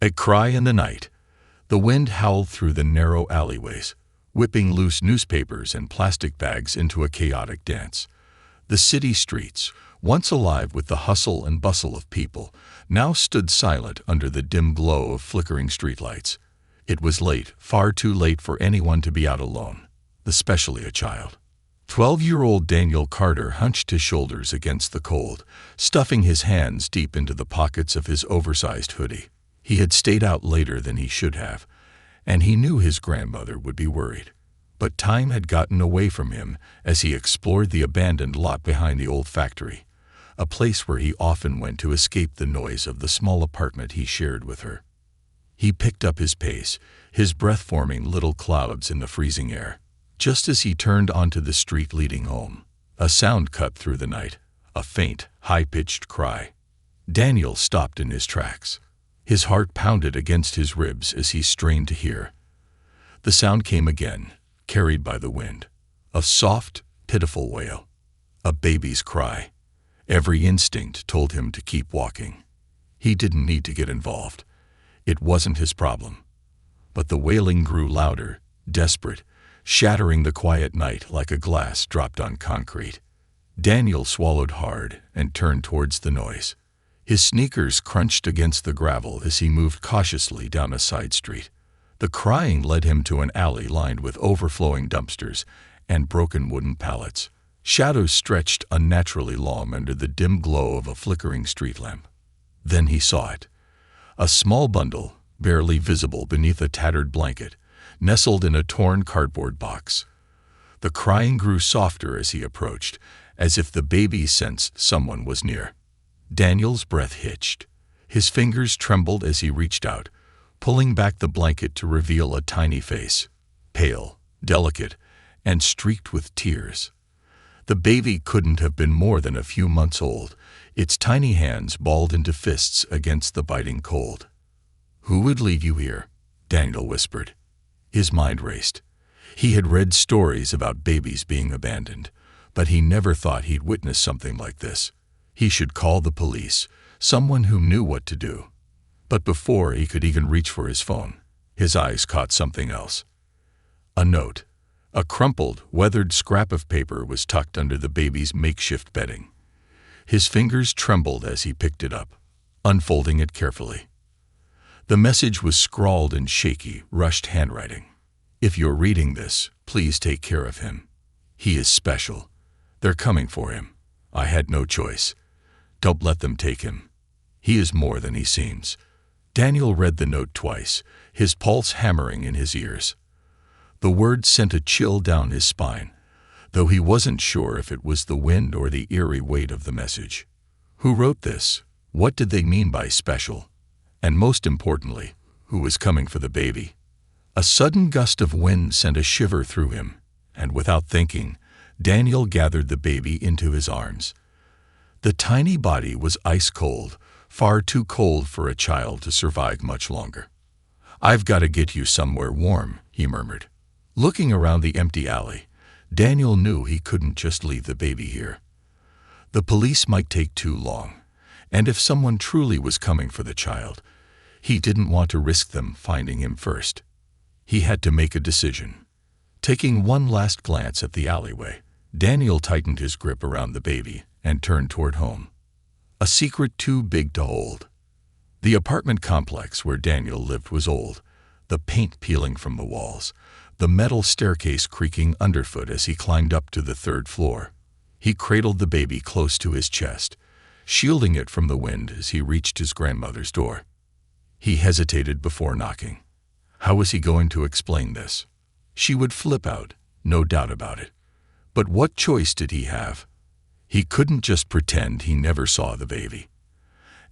A cry in the night. The wind howled through the narrow alleyways, whipping loose newspapers and plastic bags into a chaotic dance. The city streets, once alive with the hustle and bustle of people, now stood silent under the dim glow of flickering streetlights. It was late, far too late for anyone to be out alone, especially a child. 12-year-old Daniel Carter hunched his shoulders against the cold, stuffing his hands deep into the pockets of his oversized hoodie. He had stayed out later than he should have, and he knew his grandmother would be worried. But time had gotten away from him as he explored the abandoned lot behind the old factory, a place where he often went to escape the noise of the small apartment he shared with her. He picked up his pace, his breath forming little clouds in the freezing air. Just as he turned onto the street leading home, a sound cut through the night, a faint, high-pitched cry. Daniel stopped in his tracks. His heart pounded against his ribs as he strained to hear. The sound came again, carried by the wind. A soft, pitiful wail. A baby's cry. Every instinct told him to keep walking. He didn't need to get involved. It wasn't his problem. But the wailing grew louder, desperate, shattering the quiet night like a glass dropped on concrete. Daniel swallowed hard and turned towards the noise. His sneakers crunched against the gravel as he moved cautiously down a side street. The crying led him to an alley lined with overflowing dumpsters and broken wooden pallets. Shadows stretched unnaturally long under the dim glow of a flickering street lamp. Then he saw it. A small bundle, barely visible beneath a tattered blanket, nestled in a torn cardboard box. The crying grew softer as he approached, as if the baby sensed someone was near. Daniel's breath hitched. His fingers trembled as he reached out, pulling back the blanket to reveal a tiny face, pale, delicate, and streaked with tears. The baby couldn't have been more than a few months old, its tiny hands balled into fists against the biting cold. "Who would leave you here?" Daniel whispered. His mind raced. He had read stories about babies being abandoned, but he never thought he'd witness something like this. He should call the police, someone who knew what to do. But before he could even reach for his phone, his eyes caught something else. A note. A crumpled, weathered scrap of paper was tucked under the baby's makeshift bedding. His fingers trembled as he picked it up, unfolding it carefully. The message was scrawled in shaky, rushed handwriting. "If you're reading this, please take care of him. He is special. They're coming for him. I had no choice. Don't let them take him. He is more than he seems." Daniel read the note twice, his pulse hammering in his ears. The words sent a chill down his spine, though he wasn't sure if it was the wind or the eerie weight of the message. Who wrote this? What did they mean by special? And most importantly, who was coming for the baby? A sudden gust of wind sent a shiver through him, and without thinking, Daniel gathered the baby into his arms. The tiny body was ice cold, far too cold for a child to survive much longer. "I've got to get you somewhere warm," he murmured. Looking around the empty alley, Daniel knew he couldn't just leave the baby here. The police might take too long, and if someone truly was coming for the child, he didn't want to risk them finding him first. He had to make a decision. Taking one last glance at the alleyway, Daniel tightened his grip around the baby and turned toward home. A secret too big to hold. The apartment complex where Daniel lived was old, the paint peeling from the walls, the metal staircase creaking underfoot as he climbed up to the third floor. He cradled the baby close to his chest, shielding it from the wind as he reached his grandmother's door. He hesitated before knocking. How was he going to explain this? She would flip out, no doubt about it. But what choice did he have? He couldn't just pretend he never saw the baby.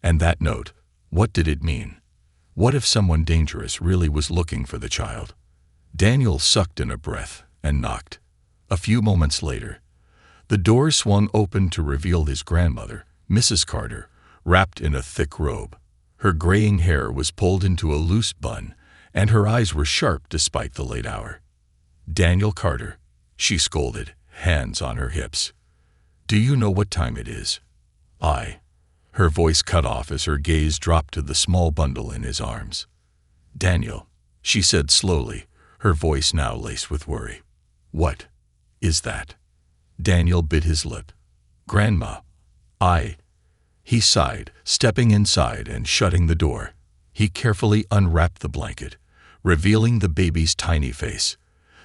And that note, what did it mean? What if someone dangerous really was looking for the child? Daniel sucked in a breath and knocked. A few moments later, the door swung open to reveal his grandmother, Mrs. Carter, wrapped in a thick robe. Her graying hair was pulled into a loose bun, and her eyes were sharp despite the late hour. "Daniel Carter," she scolded, hands on her hips. "Do you know what time it is?" Her voice cut off as her gaze dropped to the small bundle in his arms. "Daniel," she said slowly, her voice now laced with worry. "What is that?" Daniel bit his lip. "Grandma, He sighed, stepping inside and shutting the door. He carefully unwrapped the blanket, revealing the baby's tiny face.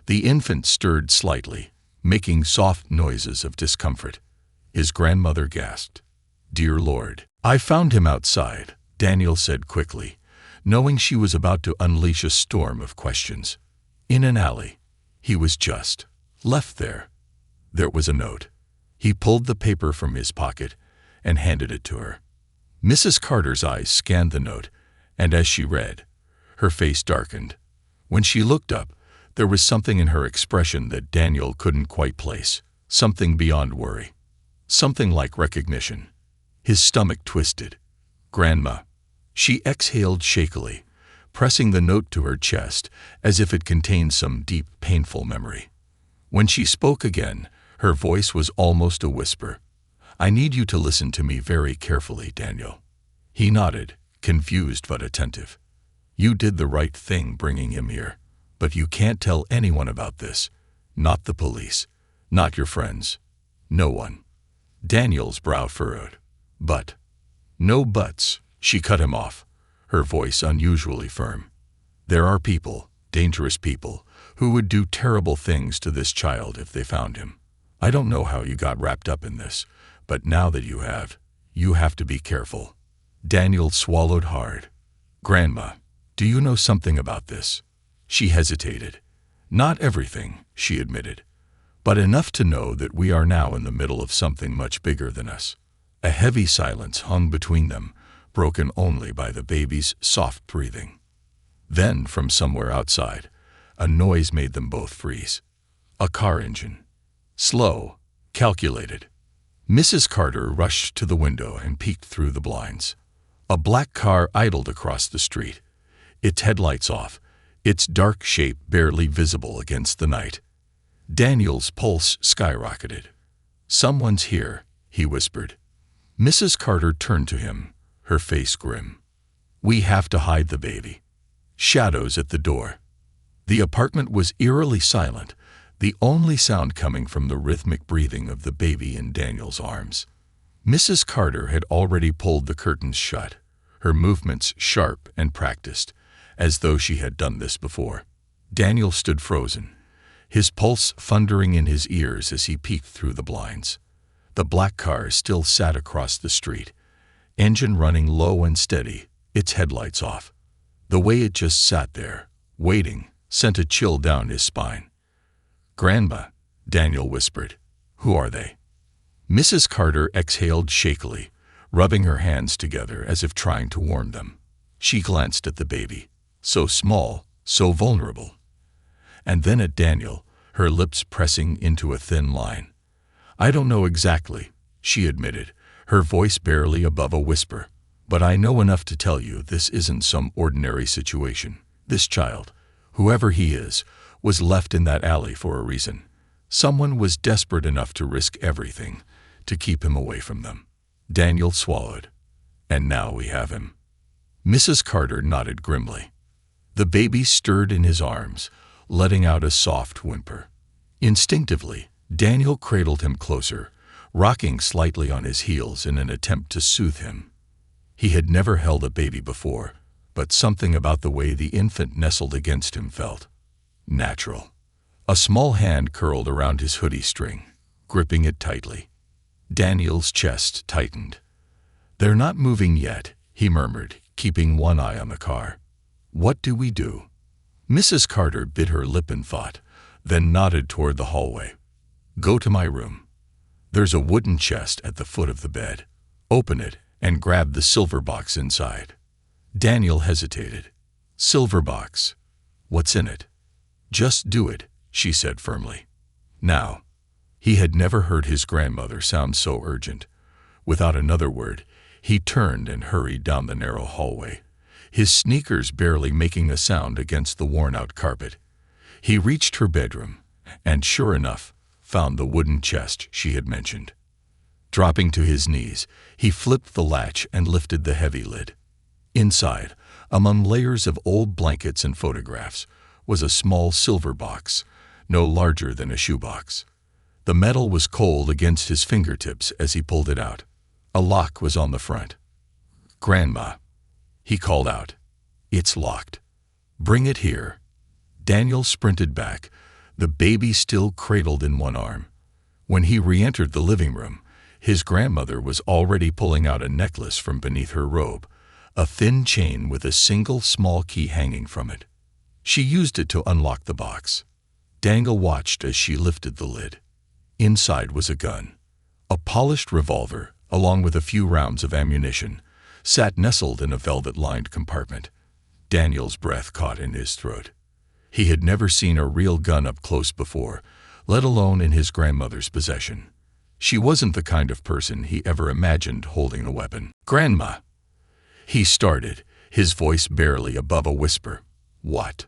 The infant stirred slightly, making soft noises of discomfort. His grandmother gasped. "Dear Lord." "I found him outside," Daniel said quickly, knowing she was about to unleash a storm of questions. "In an alley. He was just left there." There was a note. He pulled the paper from his pocket and handed it to her. Mrs. Carter's eyes scanned the note, and as she read, her face darkened. When she looked up, there was something in her expression that Daniel couldn't quite place, something beyond worry, something like recognition. His stomach twisted. "Grandma." She exhaled shakily, pressing the note to her chest as if it contained some deep, painful memory. When she spoke again, her voice was almost a whisper. "I need you to listen to me very carefully, Daniel." He nodded, confused but attentive. "You did the right thing bringing him here, but you can't tell anyone about this. Not the police, not your friends, no one." Daniel's brow furrowed. "But." "No buts," she cut him off, her voice unusually firm. "There are people, dangerous people, who would do terrible things to this child if they found him. I don't know how you got wrapped up in this, but now that you have to be careful." Daniel swallowed hard. "Grandma, do you know something about this?" She hesitated. "Not everything," she admitted, "but enough to know that we are now in the middle of something much bigger than us." A heavy silence hung between them, broken only by the baby's soft breathing. Then, from somewhere outside, a noise made them both freeze. A car engine. Slow, calculated. Mrs. Carter rushed to the window and peeked through the blinds. A black car idled across the street, its headlights off, its dark shape barely visible against the night. Daniel's pulse skyrocketed. "Someone's here," he whispered. Mrs. Carter turned to him, her face grim. "We have to hide the baby." Shadows at the door. The apartment was eerily silent, the only sound coming from the rhythmic breathing of the baby in Daniel's arms. Mrs. Carter had already pulled the curtains shut, her movements sharp and practiced, as though she had done this before. Daniel stood frozen, his pulse thundering in his ears as he peeked through the blinds. The black car still sat across the street, engine running low and steady, its headlights off. The way it just sat there, waiting, sent a chill down his spine. "Grandma," Daniel whispered. "Who are they?" Mrs. Carter exhaled shakily, rubbing her hands together as if trying to warm them. She glanced at the baby, so small, so vulnerable. And then at Daniel, her lips pressing into a thin line. "I don't know exactly," she admitted, her voice barely above a whisper. "But I know enough to tell you this isn't some ordinary situation. This child, whoever he is, was left in that alley for a reason. Someone was desperate enough to risk everything to keep him away from them." Daniel swallowed. "And now we have him." Mrs. Carter nodded grimly. The baby stirred in his arms, letting out a soft whimper. Instinctively, Daniel cradled him closer, rocking slightly on his heels in an attempt to soothe him. He had never held a baby before, but something about the way the infant nestled against him felt natural. A small hand curled around his hoodie string, gripping it tightly. Daniel's chest tightened. "They're not moving yet," he murmured, keeping one eye on the car. "What do we do?" Mrs. Carter bit her lip in thought, then nodded toward the hallway. "Go to my room. There's a wooden chest at the foot of the bed. Open it and grab the silver box inside." Daniel hesitated. "Silver box? What's in it?" "Just do it," she said firmly. "Now." He had never heard his grandmother sound so urgent. Without another word, he turned and hurried down the narrow hallway, his sneakers barely making a sound against the worn-out carpet. He reached her bedroom, and sure enough, found the wooden chest she had mentioned. Dropping to his knees, he flipped the latch and lifted the heavy lid. Inside, among layers of old blankets and photographs, was a small silver box, no larger than a shoebox. The metal was cold against his fingertips as he pulled it out. A lock was on the front. "Grandma," he called out. "It's locked. Bring it here." Daniel sprinted back, the baby still cradled in one arm. When he re-entered the living room, his grandmother was already pulling out a necklace from beneath her robe, a thin chain with a single small key hanging from it. She used it to unlock the box. Daniel watched as she lifted the lid. Inside was a gun. A polished revolver, along with a few rounds of ammunition, sat nestled in a velvet-lined compartment. Daniel's breath caught in his throat. He had never seen a real gun up close before, let alone in his grandmother's possession. She wasn't the kind of person he ever imagined holding a weapon. "Grandma," he started, his voice barely above a whisper. "What?"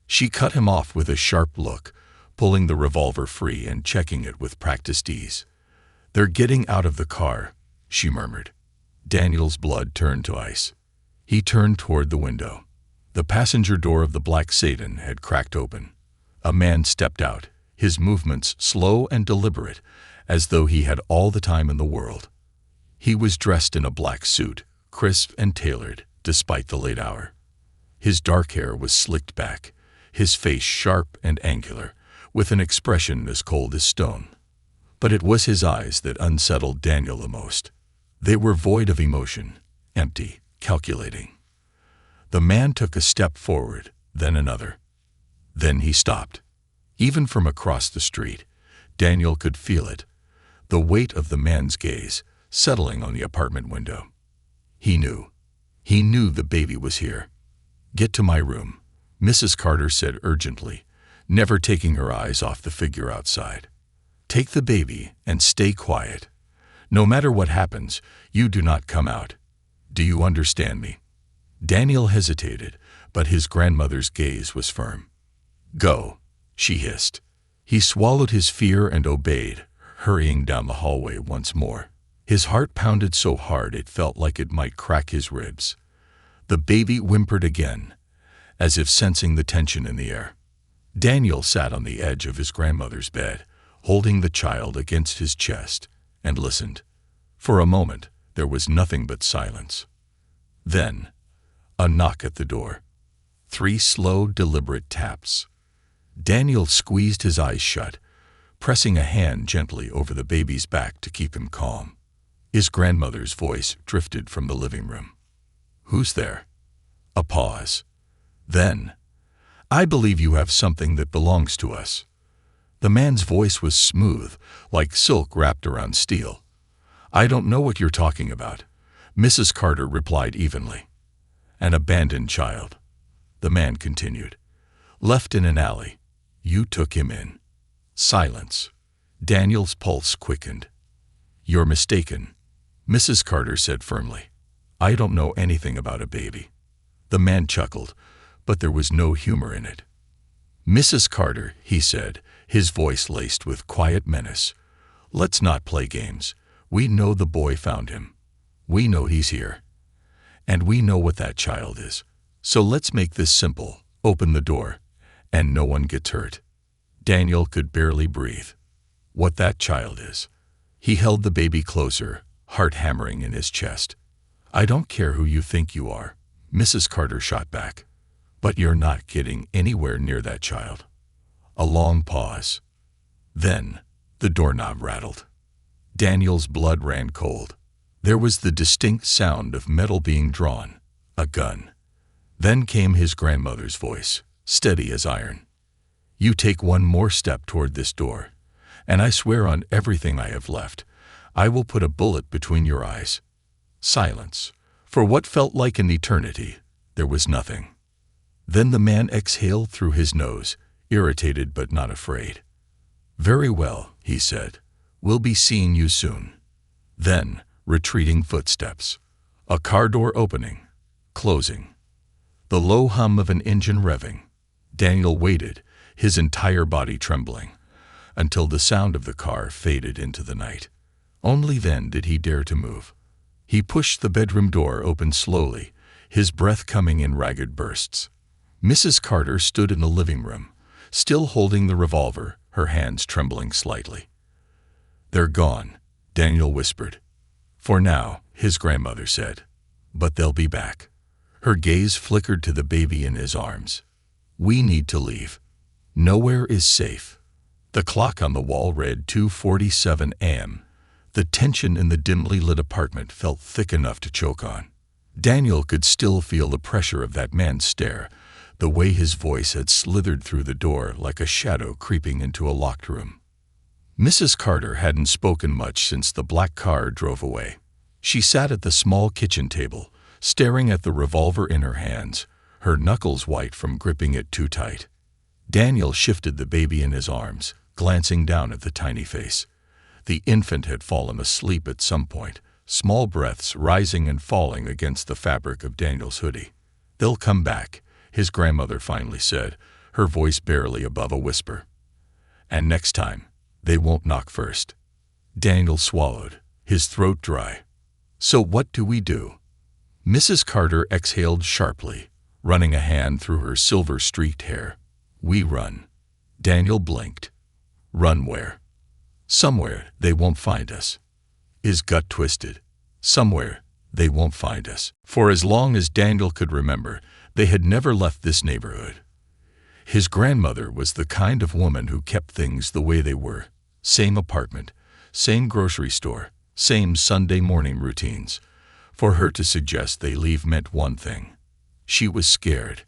She cut him off with a sharp look, pulling the revolver free and checking it with practiced ease. "They're getting out of the car," she murmured. Daniel's blood turned to ice. He turned toward the window. The passenger door of the black sedan had cracked open. A man stepped out, his movements slow and deliberate, as though he had all the time in the world. He was dressed in a black suit, crisp and tailored, despite the late hour. His dark hair was slicked back, his face sharp and angular, with an expression as cold as stone. But it was his eyes that unsettled Daniel the most. They were void of emotion, empty, calculating. The man took a step forward, then another. Then he stopped. Even from across the street, Daniel could feel it, the weight of the man's gaze settling on the apartment window. He knew the baby was here. "Get to my room," Mrs. Carter said urgently, never taking her eyes off the figure outside. "Take the baby and stay quiet. No matter what happens, you do not come out. Do you understand me?" Daniel hesitated, but his grandmother's gaze was firm. "Go," she hissed. He swallowed his fear and obeyed, hurrying down the hallway once more. His heart pounded so hard it felt like it might crack his ribs. The baby whimpered again, as if sensing the tension in the air. Daniel sat on the edge of his grandmother's bed, holding the child against his chest, and listened. For a moment, there was nothing but silence. Then, a knock at the door. 3 slow, deliberate taps. Daniel squeezed his eyes shut, pressing a hand gently over the baby's back to keep him calm. His grandmother's voice drifted from the living room. "Who's there?" A pause. Then, "I believe you have something that belongs to us." The man's voice was smooth, like silk wrapped around steel. "I don't know what you're talking about," Mrs. Carter replied evenly. "An abandoned child," the man continued. "Left in an alley. You took him in." Silence. Daniel's pulse quickened. "You're mistaken," Mrs. Carter said firmly. "I don't know anything about a baby." The man chuckled, but there was no humor in it. "Mrs. Carter," he said, his voice laced with quiet menace, "let's not play games. We know the boy found him. We know he's here. And we know what that child is. So let's make this simple. Open the door, and no one gets hurt." Daniel could barely breathe. What that child is. He held the baby closer, heart hammering in his chest. "I don't care who you think you are," Mrs. Carter shot back. "But you're not getting anywhere near that child." A long pause. Then, the doorknob rattled. Daniel's blood ran cold. There was the distinct sound of metal being drawn, a gun. Then came his grandmother's voice, steady as iron. "You take one more step toward this door, and I swear on everything I have left, I will put a bullet between your eyes." Silence. For what felt like an eternity, there was nothing. Then the man exhaled through his nose, irritated but not afraid. "Very well," he said. "We'll be seeing you soon." Then, retreating footsteps. A car door opening, closing. The low hum of an engine revving. Daniel waited, his entire body trembling, until the sound of the car faded into the night. Only then did he dare to move. He pushed the bedroom door open slowly, his breath coming in ragged bursts. Mrs. Carter stood in the living room, still holding the revolver, her hands trembling slightly. "They're gone," Daniel whispered. "For now," his grandmother said. "But they'll be back." Her gaze flickered to the baby in his arms. "We need to leave. Nowhere is safe." The clock on the wall read 2:47 a.m. The tension in the dimly lit apartment felt thick enough to choke on. Daniel could still feel the pressure of that man's stare, the way his voice had slithered through the door like a shadow creeping into a locked room. Mrs. Carter hadn't spoken much since the black car drove away. She sat at the small kitchen table, staring at the revolver in her hands, her knuckles white from gripping it too tight. Daniel shifted the baby in his arms, glancing down at the tiny face. The infant had fallen asleep at some point, small breaths rising and falling against the fabric of Daniel's hoodie. "They'll come back," his grandmother finally said, her voice barely above a whisper. "And next time, they won't knock first." Daniel swallowed, his throat dry. "So what do we do?" Mrs. Carter exhaled sharply, running a hand through her silver-streaked hair. "We run." Daniel blinked. "Run where?" "Somewhere they won't find us." His gut twisted. Somewhere they won't find us. For as long as Daniel could remember, they had never left this neighborhood. His grandmother was the kind of woman who kept things the way they were. Same apartment, same grocery store, same Sunday morning routines. For her to suggest they leave meant one thing. She was scared.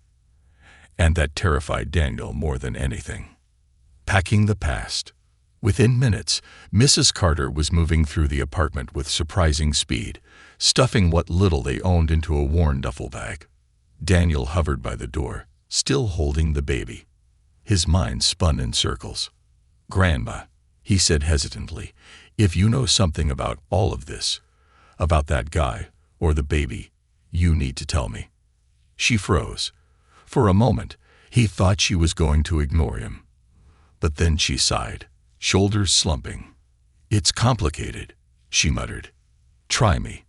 And that terrified Daniel more than anything. Packing the past. Within minutes, Mrs. Carter was moving through the apartment with surprising speed, stuffing what little they owned into a worn duffel bag. Daniel hovered by the door, still holding the baby. His mind spun in circles. "Grandma," he said hesitantly, "if you know something about all of this, about that guy, or the baby, you need to tell me." She froze. For a moment, he thought she was going to ignore him. But then she sighed, shoulders slumping. "It's complicated," she muttered. "Try me."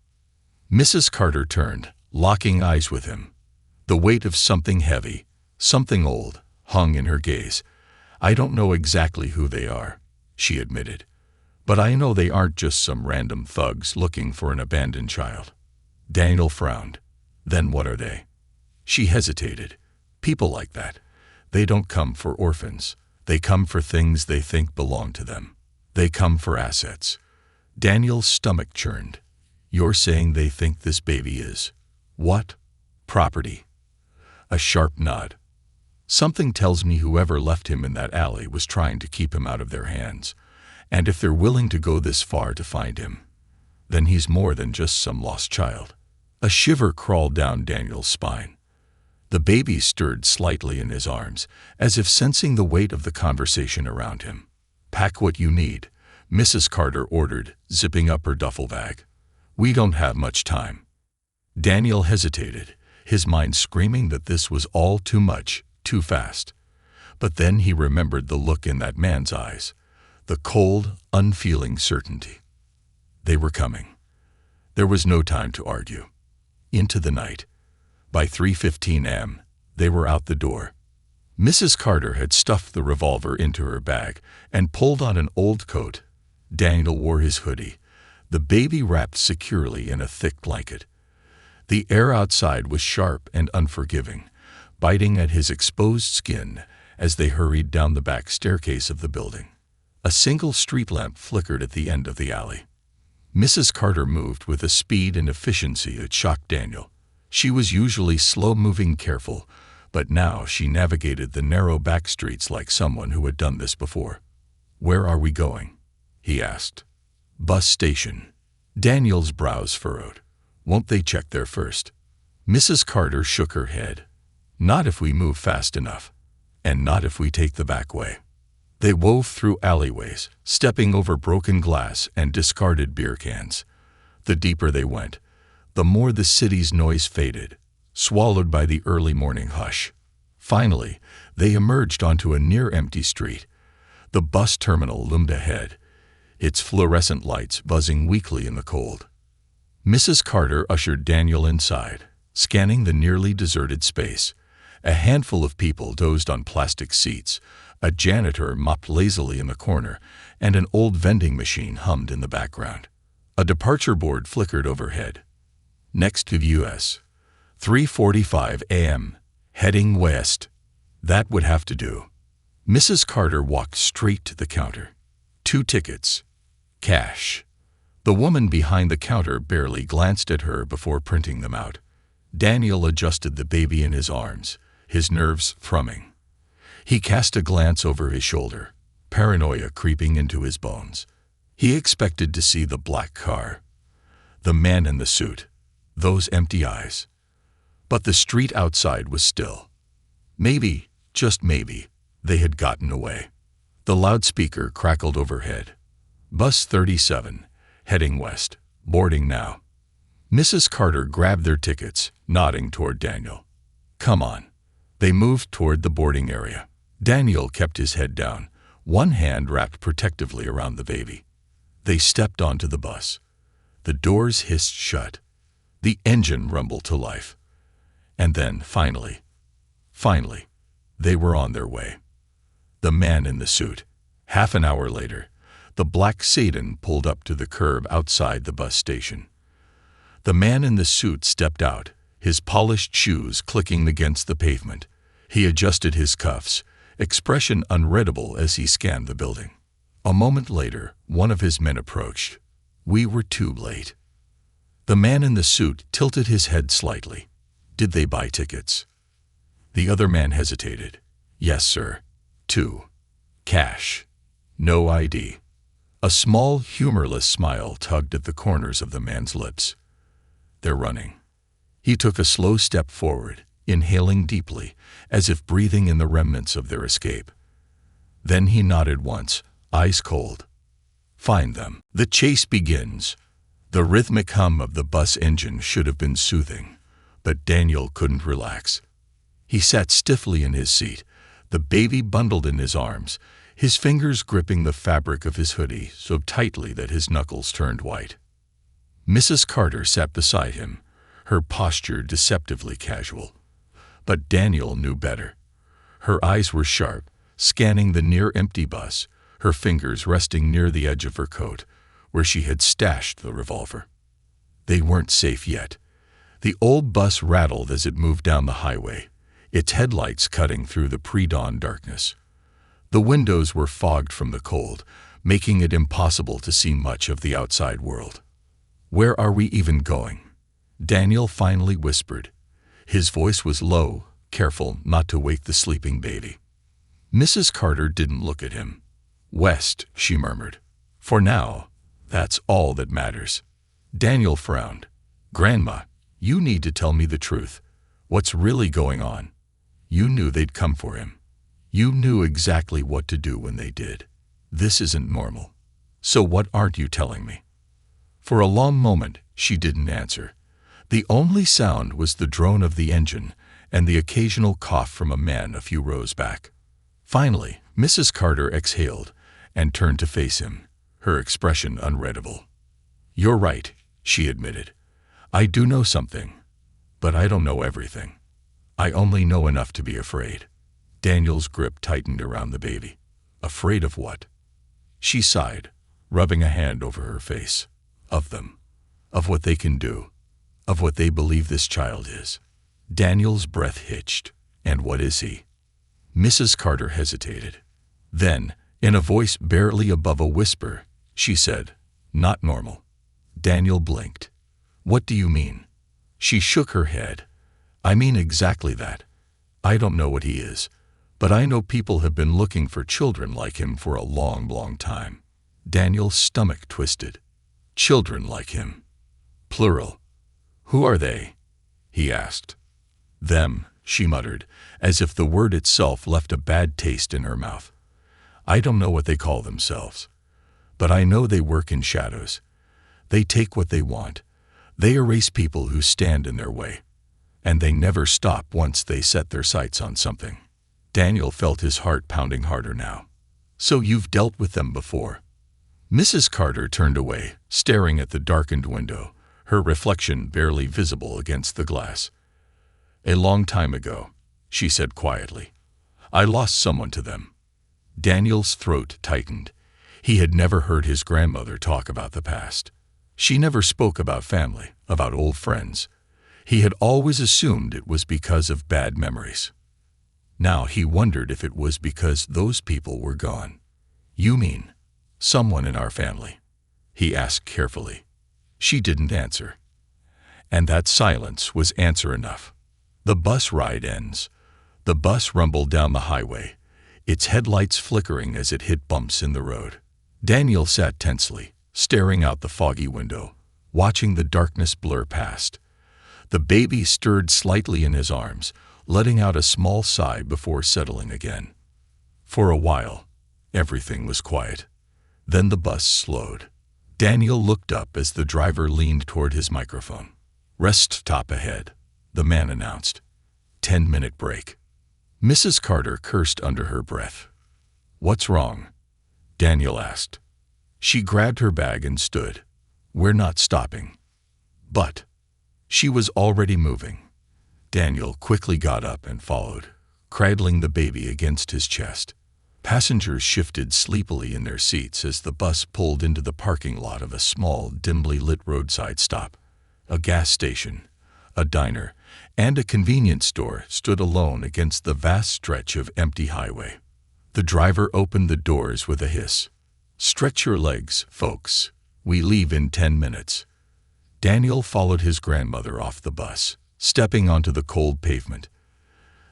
Mrs. Carter turned, locking eyes with him. The weight of something heavy, something old, hung in her gaze. "I don't know exactly who they are," she admitted. "But I know they aren't just some random thugs looking for an abandoned child." Daniel frowned. "Then what are they?" She hesitated. "People like that. They don't come for orphans. They come for things they think belong to them. They come for assets." Daniel's stomach churned. "You're saying they think this baby is what? Property?" A sharp nod. "Something tells me whoever left him in that alley was trying to keep him out of their hands. And if they're willing to go this far to find him, then he's more than just some lost child." A shiver crawled down Daniel's spine. The baby stirred slightly in his arms, as if sensing the weight of the conversation around him. "Pack what you need," Mrs. Carter ordered, zipping up her duffel bag. "We don't have much time." Daniel hesitated, his mind screaming that this was all too much, too fast. But then he remembered the look in that man's eyes, the cold, unfeeling certainty. They were coming. There was no time to argue. Into the night. By 3:15 a.m., they were out the door. Mrs. Carter had stuffed the revolver into her bag and pulled on an old coat. Daniel wore his hoodie, the baby wrapped securely in a thick blanket. The air outside was sharp and unforgiving, biting at his exposed skin as they hurried down the back staircase of the building. A single street lamp flickered at the end of the alley. Mrs. Carter moved with a speed and efficiency that shocked Daniel. She was usually slow-moving, careful, but now she navigated the narrow back streets like someone who had done this before. "Where are we going?" he asked. "Bus station." Daniel's brows furrowed. "Won't they check there first?" Mrs. Carter shook her head. "Not if we move fast enough, and not if we take the back way." They wove through alleyways, stepping over broken glass and discarded beer cans. The deeper they went, the more the city's noise faded, swallowed by the early morning hush. Finally, they emerged onto a near-empty street. The bus terminal loomed ahead, its fluorescent lights buzzing weakly in the cold. Mrs. Carter ushered Daniel inside, scanning the nearly deserted space. A handful of people dozed on plastic seats, a janitor mopped lazily in the corner, and an old vending machine hummed in the background. A departure board flickered overhead. Next to US, 3:45 a.m., heading west. That would have to do. Mrs. Carter walked straight to the counter. 2 tickets. Cash. The woman behind the counter barely glanced at her before printing them out. Daniel adjusted the baby in his arms, his nerves thrumming. He cast a glance over his shoulder, paranoia creeping into his bones. He expected to see the black car, the man in the suit, those empty eyes. But the street outside was still. Maybe, just maybe, they had gotten away. The loudspeaker crackled overhead. Bus 37, heading west, boarding now. Mrs. Carter grabbed their tickets, nodding toward Daniel. Come on. They moved toward the boarding area. Daniel kept his head down, one hand wrapped protectively around the baby. They stepped onto the bus. The doors hissed shut. The engine rumbled to life. And then, finally, they were on their way. The man in the suit. Half an hour later, the black sedan pulled up to the curb outside the bus station. The man in the suit stepped out, his polished shoes clicking against the pavement. He adjusted his cuffs, expression unreadable as he scanned the building. A moment later, one of his men approached. We were too late. The man in the suit tilted his head slightly. Did they buy tickets? The other man hesitated. Yes, sir. 2. Cash. No ID. A small, humorless smile tugged at the corners of the man's lips. They're running. He took a slow step forward, inhaling deeply, as if breathing in the remnants of their escape. Then he nodded once, eyes cold. Find them. The chase begins. The rhythmic hum of the bus engine should have been soothing, but Daniel couldn't relax. He sat stiffly in his seat, the baby bundled in his arms, his fingers gripping the fabric of his hoodie so tightly that his knuckles turned white. Mrs. Carter sat beside him, her posture deceptively casual. But Daniel knew better. Her eyes were sharp, scanning the near-empty bus, her fingers resting near the edge of her coat, where she had stashed the revolver. They weren't safe yet. The old bus rattled as it moved down the highway, its headlights cutting through the pre-dawn darkness. The windows were fogged from the cold, making it impossible to see much of the outside world. Where are we even going? Daniel finally whispered. His voice was low, careful not to wake the sleeping baby. Mrs. Carter didn't look at him. West, she murmured. For now, that's all that matters. Daniel frowned. Grandma, you need to tell me the truth. What's really going on? You knew they'd come for him. You knew exactly what to do when they did. This isn't normal. So what aren't you telling me? For a long moment, she didn't answer. The only sound was the drone of the engine and the occasional cough from a man a few rows back. Finally, Mrs. Carter exhaled and turned to face him, her expression unreadable. You're right, she admitted. I do know something, but I don't know everything. I only know enough to be afraid. Daniel's grip tightened around the baby. Afraid of what? She sighed, rubbing a hand over her face. Of them. Of what they can do. Of what they believe this child is. Daniel's breath hitched. And what is he? Mrs. Carter hesitated. Then, in a voice barely above a whisper, she said, Not normal. Daniel blinked. What do you mean? She shook her head. I mean exactly that. I don't know what he is, but I know people have been looking for children like him for a long, long time. Daniel's stomach twisted. Children like him. Plural. Who are they? He asked. Them, she muttered, as if the word itself left a bad taste in her mouth. I don't know what they call themselves, but I know they work in shadows. They take what they want. They erase people who stand in their way. And they never stop once they set their sights on something. Daniel felt his heart pounding harder now. So you've dealt with them before? Mrs. Carter turned away, staring at the darkened window, her reflection barely visible against the glass. "A long time ago," she said quietly, "I lost someone to them." Daniel's throat tightened. He had never heard his grandmother talk about the past. She never spoke about family, about old friends. He had always assumed it was because of bad memories. Now he wondered if it was because those people were gone. "You mean someone in our family?" he asked carefully. She didn't answer. And that silence was answer enough. The bus ride ends. The bus rumbled down the highway, its headlights flickering as it hit bumps in the road. Daniel sat tensely, staring out the foggy window, watching the darkness blur past. The baby stirred slightly in his arms, letting out a small sigh before settling again. For a while, everything was quiet. Then the bus slowed. Daniel looked up as the driver leaned toward his microphone. "Rest stop ahead," the man announced. 10-minute break. Mrs. Carter cursed under her breath. "What's wrong?" Daniel asked. She grabbed her bag and stood. "We're not stopping." But she was already moving. Daniel quickly got up and followed, cradling the baby against his chest. Passengers shifted sleepily in their seats as the bus pulled into the parking lot of a small, dimly lit roadside stop. A gas station, a diner, and a convenience store stood alone against the vast stretch of empty highway. The driver opened the doors with a hiss. "Stretch your legs, folks. We leave in 10 minutes. Daniel followed his grandmother off the bus, stepping onto the cold pavement.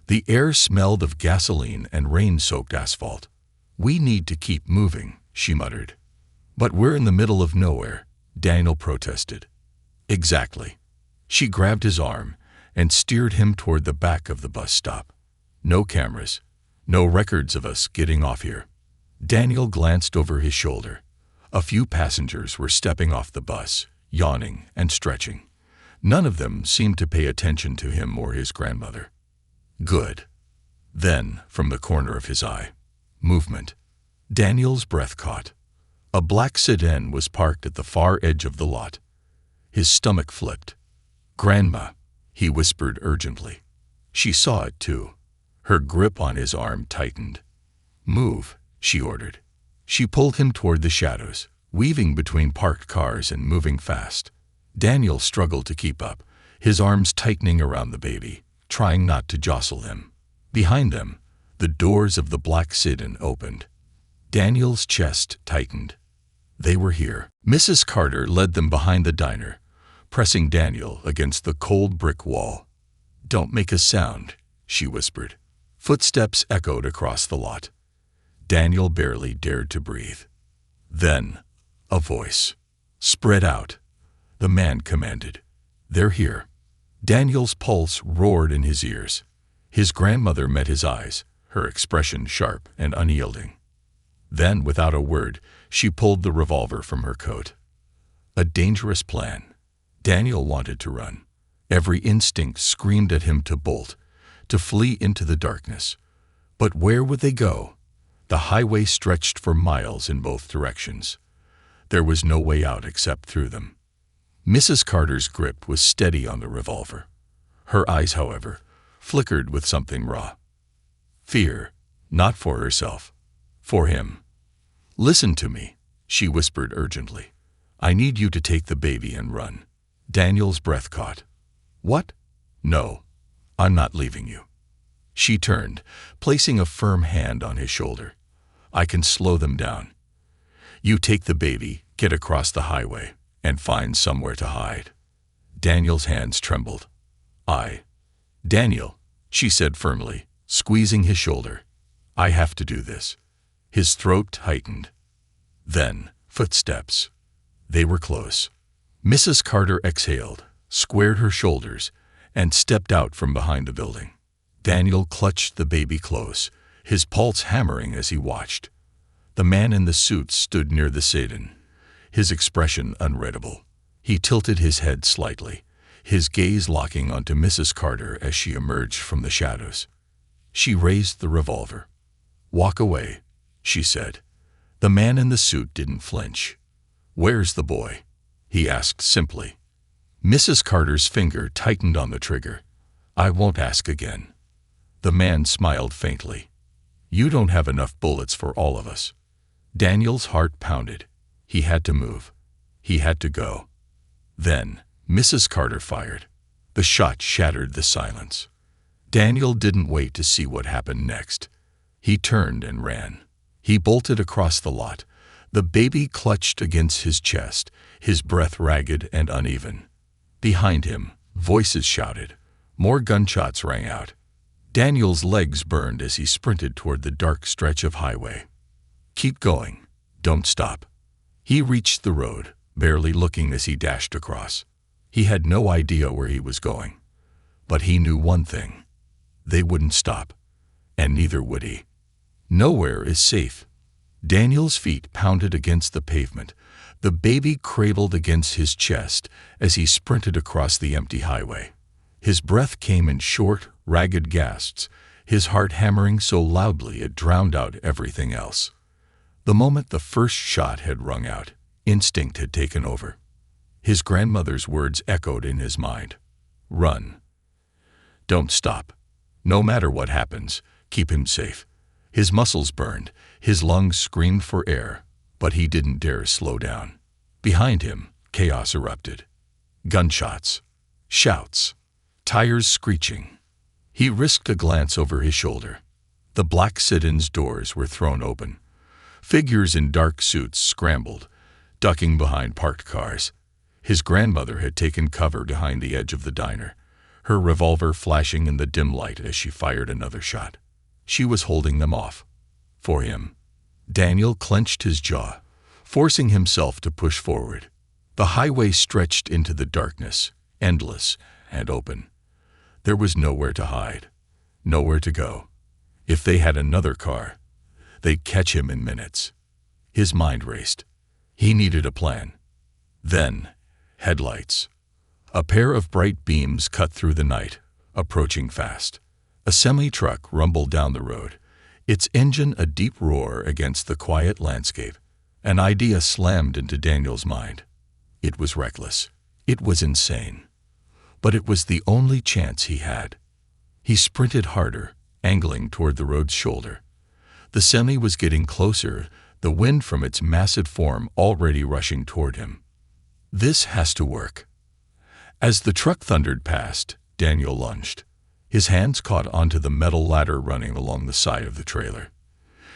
The air smelled of gasoline and rain-soaked asphalt. "We need to keep moving," she muttered. "But we're in the middle of nowhere," Daniel protested. "Exactly." She grabbed his arm and steered him toward the back of the bus stop. "No cameras, no records of us getting off here." Daniel glanced over his shoulder. A few passengers were stepping off the bus, yawning and stretching. None of them seemed to pay attention to him or his grandmother. "Good." Then, from the corner of his eye, movement. Daniel's breath caught. A black sedan was parked at the far edge of the lot. His stomach flipped. "Grandma," he whispered urgently. She saw it too. Her grip on his arm tightened. "Move," she ordered. She pulled him toward the shadows, weaving between parked cars and moving fast. Daniel struggled to keep up, his arms tightening around the baby, trying not to jostle him. Behind them, the doors of the black sedan opened. Daniel's chest tightened. They were here. Mrs. Carter led them behind the diner, pressing Daniel against the cold brick wall. "Don't make a sound," she whispered. Footsteps echoed across the lot. Daniel barely dared to breathe. Then, a voice. "Spread out," the man commanded. "They're here." Daniel's pulse roared in his ears. His grandmother met his eyes, her expression sharp and unyielding. Then, without a word, she pulled the revolver from her coat. A dangerous plan. Daniel wanted to run. Every instinct screamed at him to bolt, to flee into the darkness. But where would they go? The highway stretched for miles in both directions. There was no way out except through them. Mrs. Carter's grip was steady on the revolver. Her eyes, however, flickered with something raw. Fear, not for herself, for him. "Listen to me," she whispered urgently. "I need you to take the baby and run." Daniel's breath caught. "What?" "No, I'm not leaving you." She turned, placing a firm hand on his shoulder. "I can slow them down. You take the baby, get across the highway, and find somewhere to hide." Daniel's hands trembled. "Daniel," she said firmly, squeezing his shoulder. "I have to do this." His throat tightened. Then, footsteps. They were close. Mrs. Carter exhaled, squared her shoulders, and stepped out from behind the building. Daniel clutched the baby close, his pulse hammering as he watched. The man in the suit stood near the sedan, his expression unreadable. He tilted his head slightly, his gaze locking onto Mrs. Carter as she emerged from the shadows. She raised the revolver. "Walk away," she said. The man in the suit didn't flinch. "Where's the boy?" he asked simply. Mrs. Carter's finger tightened on the trigger. "I won't ask again." The man smiled faintly. "You don't have enough bullets for all of us." Daniel's heart pounded. He had to move. He had to go. Then, Mrs. Carter fired. The shot shattered the silence. Daniel didn't wait to see what happened next. He turned and ran. He bolted across the lot. The baby clutched against his chest, his breath ragged and uneven. Behind him, voices shouted. More gunshots rang out. Daniel's legs burned as he sprinted toward the dark stretch of highway. "Keep going. Don't stop." He reached the road, barely looking as he dashed across. He had no idea where he was going. But he knew one thing. They wouldn't stop. And neither would he. Nowhere is safe. Daniel's feet pounded against the pavement. The baby cradled against his chest as he sprinted across the empty highway. His breath came in short, ragged gasps, his heart hammering so loudly it drowned out everything else. The moment the first shot had rung out, instinct had taken over. His grandmother's words echoed in his mind. "Run. Don't stop. No matter what happens, keep him safe." His muscles burned, his lungs screamed for air, but he didn't dare slow down. Behind him, chaos erupted. Gunshots, shouts, tires screeching. He risked a glance over his shoulder. The black sit-ins doors were thrown open. Figures in dark suits scrambled, ducking behind parked cars. His grandmother had taken cover behind the edge of the diner, her revolver flashing in the dim light as she fired another shot. She was holding them off. For him. Daniel clenched his jaw, forcing himself to push forward. The highway stretched into the darkness, endless and open. There was nowhere to hide, nowhere to go. If they had another car, they'd catch him in minutes. His mind raced. He needed a plan. Then, headlights. A pair of bright beams cut through the night, approaching fast. A semi-truck rumbled down the road, its engine a deep roar against the quiet landscape. An idea slammed into Daniel's mind. It was reckless. It was insane. But it was the only chance he had. He sprinted harder, angling toward the road's shoulder. The semi was getting closer, the wind from its massive form already rushing toward him. This has to work. As the truck thundered past, Daniel lunged. His hands caught onto the metal ladder running along the side of the trailer.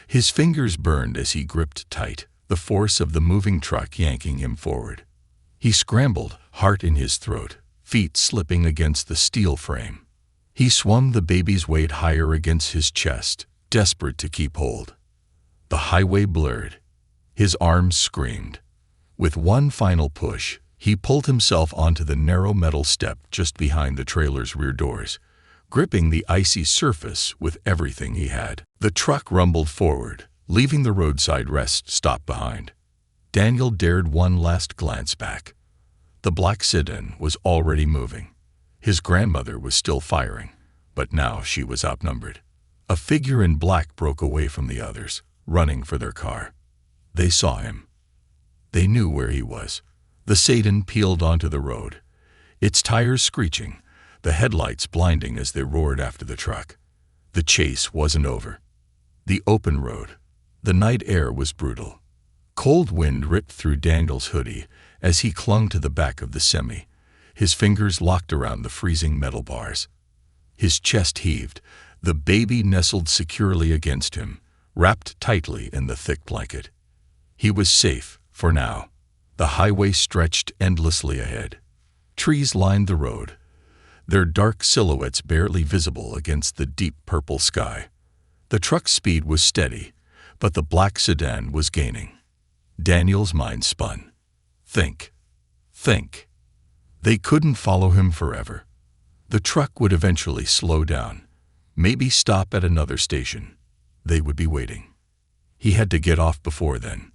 His fingers burned as he gripped tight, the force of the moving truck yanking him forward. He scrambled, heart in his throat, feet slipping against the steel frame. He swung the baby's weight higher against his chest, desperate to keep hold. The highway blurred. His arms screamed. With one final push, he pulled himself onto the narrow metal step just behind the trailer's rear doors, gripping the icy surface with everything he had. The truck rumbled forward, leaving the roadside rest stop behind. Daniel dared one last glance back. The black sedan was already moving. His grandmother was still firing, but now she was outnumbered. A figure in black broke away from the others, running for their car. They saw him. They knew where he was. The sedan peeled onto the road, its tires screeching, the headlights blinding as they roared after the truck. The chase wasn't over. The open road. The night air was brutal. Cold wind ripped through Daniel's hoodie as he clung to the back of the semi, his fingers locked around the freezing metal bars. His chest heaved, the baby nestled securely against him, wrapped tightly in the thick blanket. He was safe, for now. The highway stretched endlessly ahead. Trees lined the road, their dark silhouettes barely visible against the deep purple sky. The truck's speed was steady, but the black sedan was gaining. Daniel's mind spun. Think. They couldn't follow him forever. The truck would eventually slow down, maybe stop at another station. They would be waiting. He had to get off before then.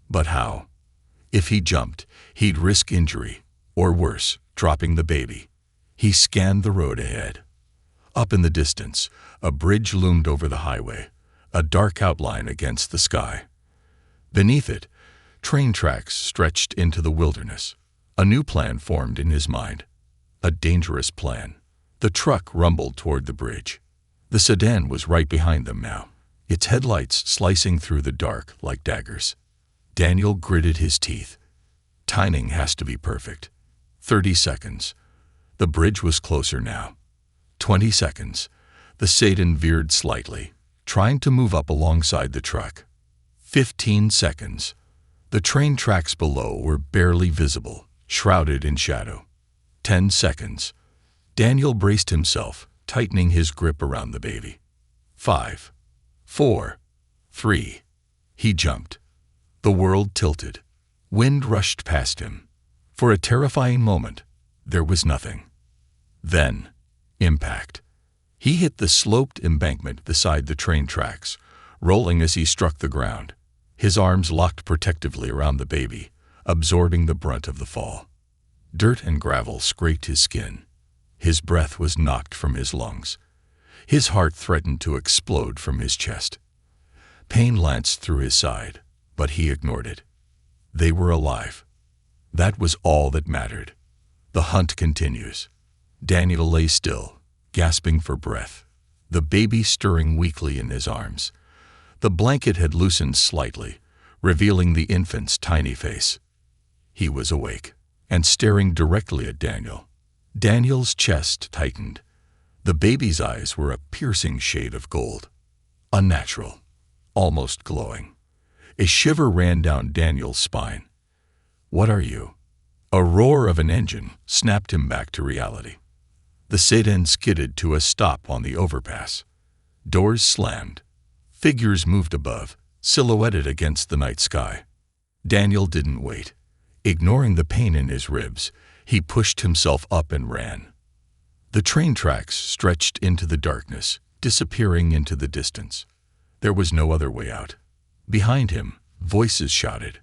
But how? If he jumped, he'd risk injury, or worse, dropping the baby. He scanned the road ahead. Up in the distance, a bridge loomed over the highway, a dark outline against the sky. Beneath it, train tracks stretched into the wilderness. A new plan formed in his mind. A dangerous plan. The truck rumbled toward the bridge. The sedan was right behind them now, its headlights slicing through the dark like daggers. Daniel gritted his teeth. Timing has to be perfect. 30 seconds. The bridge was closer now. 20 seconds. The sedan veered slightly, trying to move up alongside the truck. 15 seconds. The train tracks below were barely visible, shrouded in shadow. 10 seconds. Daniel braced himself, tightening his grip around the baby. 5, 4, 3. He jumped. The world tilted. Wind rushed past him. For a terrifying moment, there was nothing. Then, impact. He hit the sloped embankment beside the train tracks, rolling as he struck the ground. His arms locked protectively around the baby, absorbing the brunt of the fall. Dirt and gravel scraped his skin. His breath was knocked from his lungs. His heart threatened to explode from his chest. Pain lanced through his side, but he ignored it. They were alive. That was all that mattered. The hunt continues. Daniel lay still, gasping for breath, the baby stirring weakly in his arms. The blanket had loosened slightly, revealing the infant's tiny face. He was awake and staring directly at Daniel. Daniel's chest tightened. The baby's eyes were a piercing shade of gold. Unnatural, almost glowing. A shiver ran down Daniel's spine. "What are you?" A roar of an engine snapped him back to reality. The sedan skidded to a stop on the overpass. Doors slammed. Figures moved above, silhouetted against the night sky. Daniel didn't wait. Ignoring the pain in his ribs, he pushed himself up and ran. The train tracks stretched into the darkness, disappearing into the distance. There was no other way out. Behind him, voices shouted.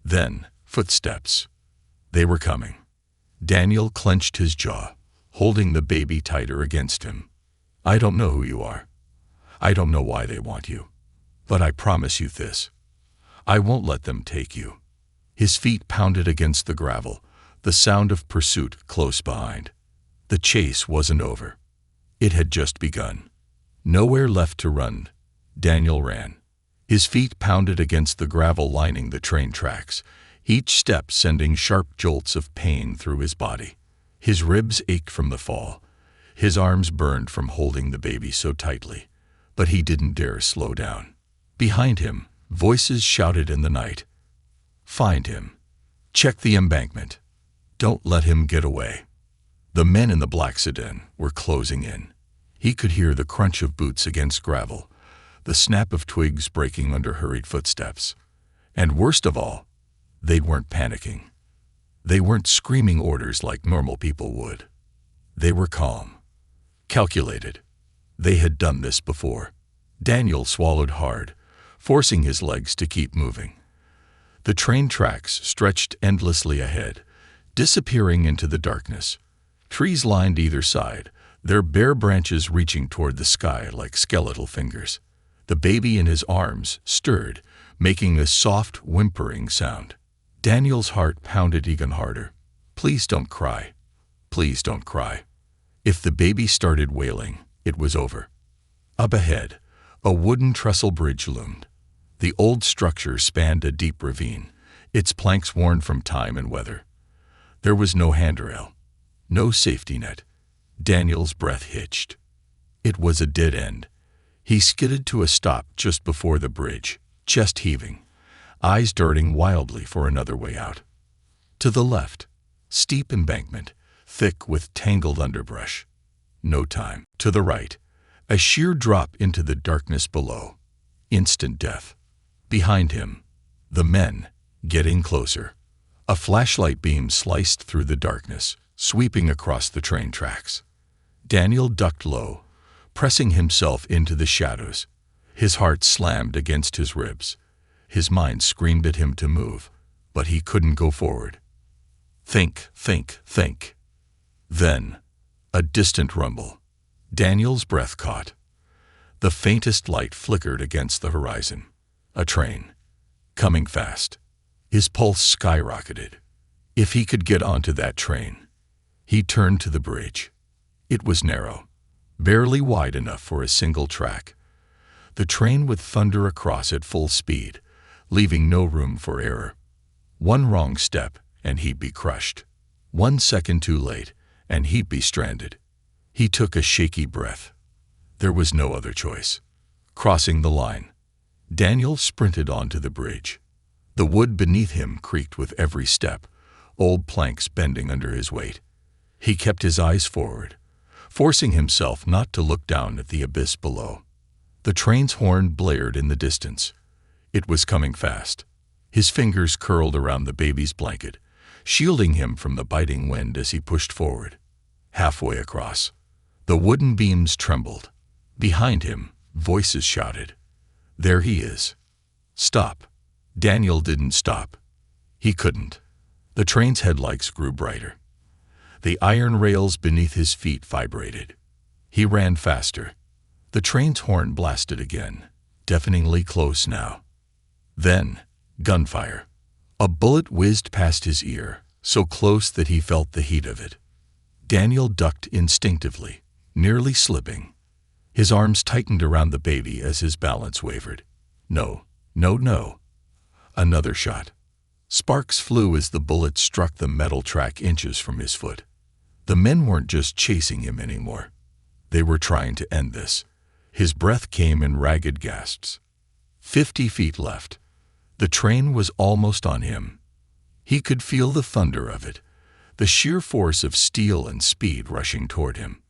Then, footsteps. They were coming. Daniel clenched his jaw, holding the baby tighter against him. "I don't know who you are. I don't know why they want you. But I promise you this. I won't let them take you." His feet pounded against the gravel, the sound of pursuit close behind. The chase wasn't over. It had just begun. Nowhere left to run. Daniel ran. His feet pounded against the gravel lining the train tracks, each step sending sharp jolts of pain through his body. His ribs ached from the fall. His arms burned from holding the baby so tightly, but he didn't dare slow down. Behind him, voices shouted in the night. "Find him. Check the embankment. Don't let him get away." The men in the black sedan were closing in. He could hear the crunch of boots against gravel, the snap of twigs breaking under hurried footsteps. And worst of all, they weren't panicking. They weren't screaming orders like normal people would. They were calm, calculated. They had done this before. Daniel swallowed hard, forcing his legs to keep moving. The train tracks stretched endlessly ahead, disappearing into the darkness. Trees lined either side, their bare branches reaching toward the sky like skeletal fingers. The baby in his arms stirred, making a soft, whimpering sound. Daniel's heart pounded even harder. Please don't cry. Please don't cry. If the baby started wailing, it was over. Up ahead, a wooden trestle bridge loomed. The old structure spanned a deep ravine, its planks worn from time and weather. There was no handrail, no safety net. Daniel's breath hitched. It was a dead end. He skidded to a stop just before the bridge, chest heaving, eyes darting wildly for another way out. To the left, steep embankment, thick with tangled underbrush. No time. To the right, a sheer drop into the darkness below. Instant death. Behind him, the men, getting closer. A flashlight beam sliced through the darkness, sweeping across the train tracks. Daniel ducked low, pressing himself into the shadows. His heart slammed against his ribs. His mind screamed at him to move, but he couldn't go forward. Think, think, think. Then, a distant rumble. Daniel's breath caught. The faintest light flickered against the horizon. A train. coming fast. His pulse skyrocketed. If he could get onto that train. He turned to the bridge. It was narrow, barely wide enough for a single track. The train would thunder across at full speed, leaving no room for error. One wrong step, and he'd be crushed. 1 second too late, and he'd be stranded. He took a shaky breath. There was no other choice. Crossing the line, Daniel sprinted onto the bridge. The wood beneath him creaked with every step, old planks bending under his weight. He kept his eyes forward, forcing himself not to look down at the abyss below. The train's horn blared in the distance. It was coming fast. His fingers curled around the baby's blanket, shielding him from the biting wind as he pushed forward. Halfway across, the wooden beams trembled. Behind him, voices shouted, "There he is." Stop. Daniel didn't stop. He couldn't. The train's headlights grew brighter. The iron rails beneath his feet vibrated. He ran faster. The train's horn blasted again, deafeningly close now. Then, gunfire. A bullet whizzed past his ear, so close that he felt the heat of it. Daniel ducked instinctively, nearly slipping. His arms tightened around the baby as his balance wavered. No, no, no. Another shot. Sparks flew as the bullet struck the metal track inches from his foot. The men weren't just chasing him anymore. They were trying to end this. His breath came in ragged gasps. 50 feet left. The train was almost on him. He could feel the thunder of it, the sheer force of steel and speed rushing toward him.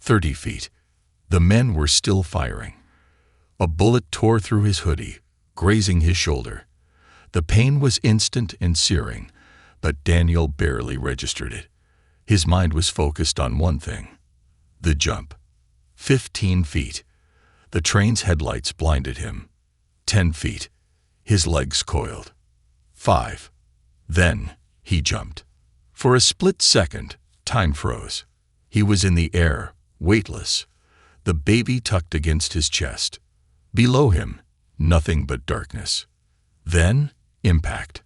30 feet. The men were still firing. A bullet tore through his hoodie, grazing his shoulder. The pain was instant and searing, but Daniel barely registered it. His mind was focused on one thing: the jump. 15 feet. The train's headlights blinded him. 10 feet. His legs coiled. 5. Then he jumped. For a split second, time froze. He was in the air, weightless, the baby tucked against his chest. Below him, nothing but darkness. Then, impact.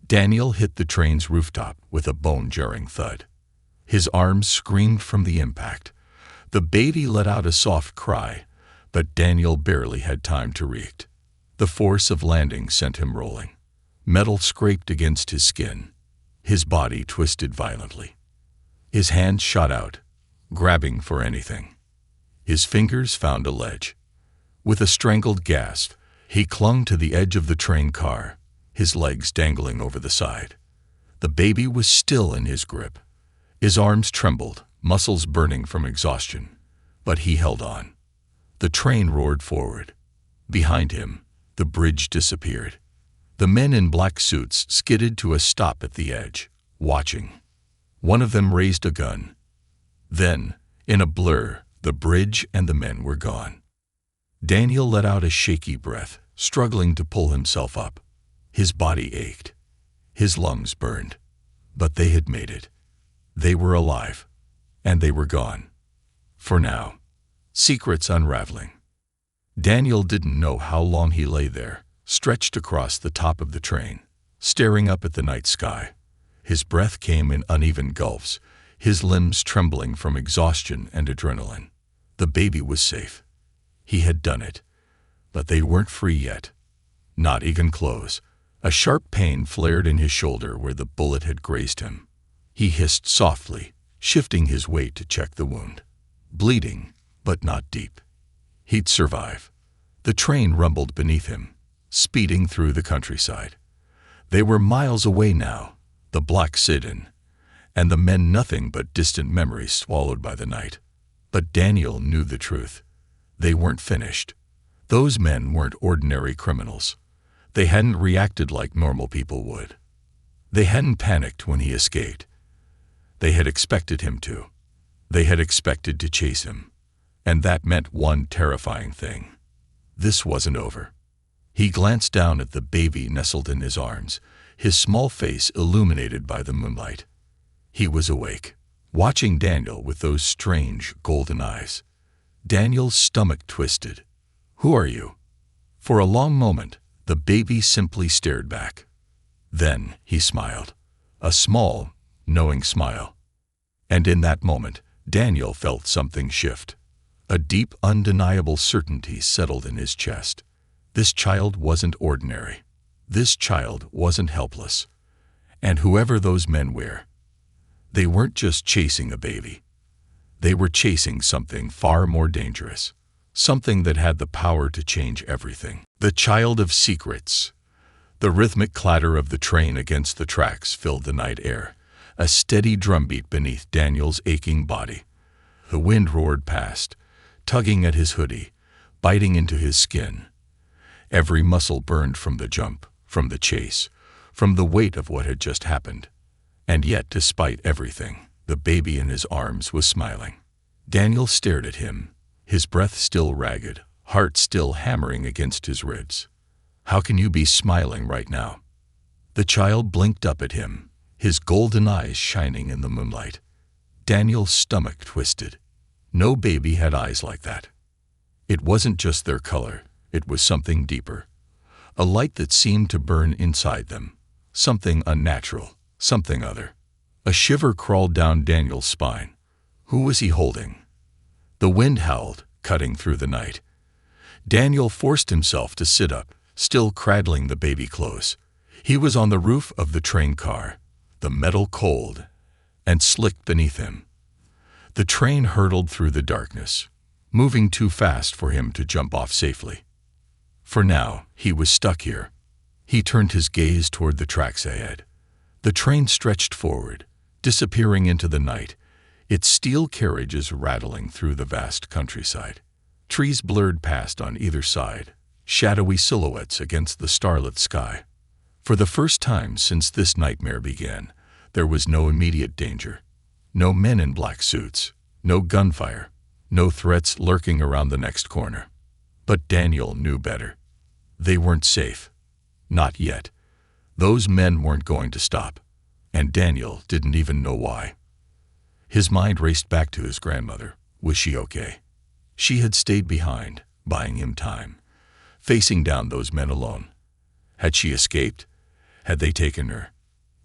Daniel hit the train's rooftop with a bone-jarring thud. His arms screamed from the impact. The baby let out a soft cry, but Daniel barely had time to react. The force of landing sent him rolling. Metal scraped against his skin. His body twisted violently. His hands shot out, grabbing for anything. His fingers found a ledge. With a strangled gasp, he clung to the edge of the train car, his legs dangling over the side. The baby was still in his grip. His arms trembled, muscles burning from exhaustion, but he held on. The train roared forward. Behind him, the bridge disappeared. The men in black suits skidded to a stop at the edge, watching. One of them raised a gun. Then, in a blur, the bridge and the men were gone. Daniel let out a shaky breath, struggling to pull himself up. His body ached. His lungs burned. But they had made it. They were alive. And they were gone. For now. Secrets unraveling. Daniel didn't know how long he lay there, stretched across the top of the train, staring up at the night sky. His breath came in uneven gulps, his limbs trembling from exhaustion and adrenaline. The baby was safe. He had done it. But they weren't free yet. Not even close. A sharp pain flared in his shoulder where the bullet had grazed him. He hissed softly, shifting his weight to check the wound. Bleeding, but not deep. He'd survive. The train rumbled beneath him, speeding through the countryside. They were miles away now, the black Sidon, and the men nothing but distant memories swallowed by the night. But Daniel knew the truth. They weren't finished. Those men weren't ordinary criminals. They hadn't reacted like normal people would. They hadn't panicked when he escaped. They had expected him to. They had expected to chase him. And that meant one terrifying thing. This wasn't over. He glanced down at the baby nestled in his arms, his small face illuminated by the moonlight. He was awake, watching Daniel with those strange golden eyes. Daniel's stomach twisted. "Who are you?" For a long moment, The baby simply stared back. Then he smiled. A small, knowing smile. And in that moment, Daniel felt something shift. A deep, undeniable certainty settled in his chest. This child wasn't ordinary. This child wasn't helpless. And whoever those men were, they weren't just chasing a baby. They were chasing something far more dangerous. Something that had the power to change everything. The child of secrets. The rhythmic clatter of the train against the tracks filled the night air, a steady drumbeat beneath Daniel's aching body. The wind roared past, tugging at his hoodie, biting into his skin. Every muscle burned from the jump, from the chase, from the weight of what had just happened. And yet, despite everything, the baby in his arms was smiling. Daniel stared at him, his breath still ragged, heart still hammering against his ribs. How can you be smiling right now? The child blinked up at him, his golden eyes shining in the moonlight. Daniel's stomach twisted. No baby had eyes like that. It wasn't just their color, it was something deeper. A light that seemed to burn inside them. Something unnatural, something other. A shiver crawled down Daniel's spine. Who was he holding? The wind howled, cutting through the night. Daniel forced himself to sit up, still cradling the baby close. He was on the roof of the train car, the metal cold and slick beneath him. The train hurtled through the darkness, moving too fast for him to jump off safely. For now, he was stuck here. He turned his gaze toward the tracks ahead. The train stretched forward, disappearing into the night, its steel carriages rattling through the vast countryside. Trees blurred past on either side, shadowy silhouettes against the starlit sky. For the first time since this nightmare began, there was no immediate danger. No men in black suits, no gunfire, no threats lurking around the next corner. But Daniel knew better. They weren't safe. Not yet. Those men weren't going to stop. And Daniel didn't even know why. His mind raced back to his grandmother. Was she okay? She had stayed behind, buying him time, facing down those men alone. Had she escaped? Had they taken her?